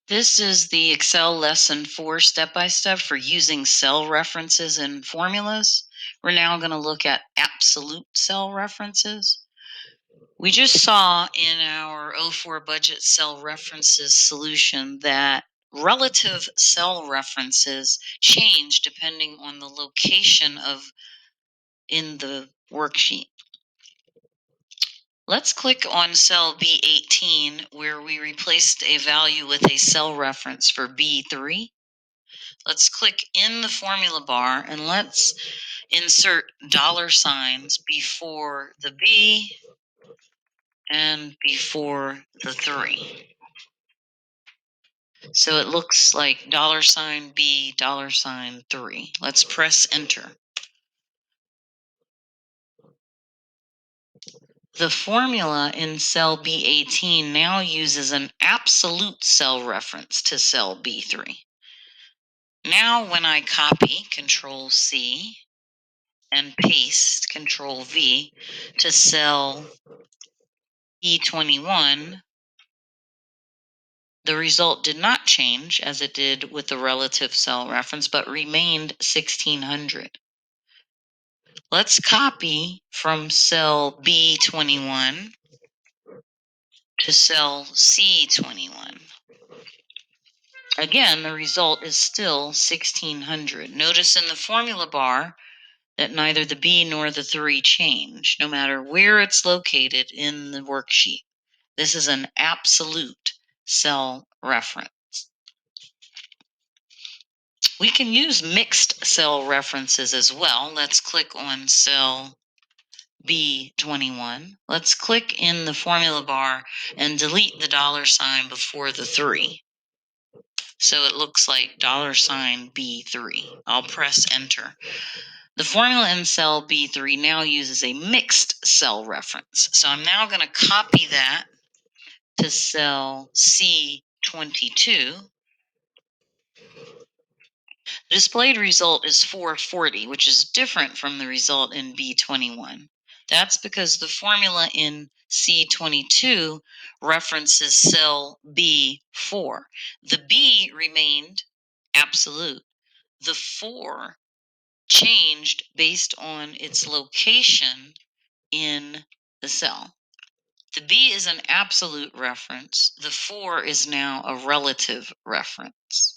This is the Excel lesson 4 step-by-step for using cell references and formulas. We're now going to look at absolute cell references. We just saw in our O4 budget cell references solution that relative cell references change depending on the location of in the worksheet. Let's click on cell B18 where we replaced a value with a cell reference for B3. Let's click in the formula bar and let's insert dollar signs before the B and before the 3. So it looks like dollar sign B, dollar sign 3. Let's press enter. The formula in cell B18 now uses an absolute cell reference to cell B3. Now when I copy, Control C, and paste, Control V, to cell E21, the result did not change as it did with the relative cell reference, but remained 1600. Let's copy from cell B21 to cell C21. Again, the result is still 1600. Notice in the formula bar that neither the B nor the 3 change, no matter where it's located in the worksheet. This is an absolute cell reference. We can use mixed cell references as well. Let's click on cell B21. Let's click in the formula bar and delete the dollar sign before the 3. So it looks like dollar sign B3. I'll press enter. The formula in cell B3 now uses a mixed cell reference. So I'm now going to copy that to cell C22. The displayed result is 440, which is different from the result in B21. That's because the formula in C22 references cell B4. The B remained absolute. The 4 changed based on its location in the cell. The B is an absolute reference. The 4 is now a relative reference.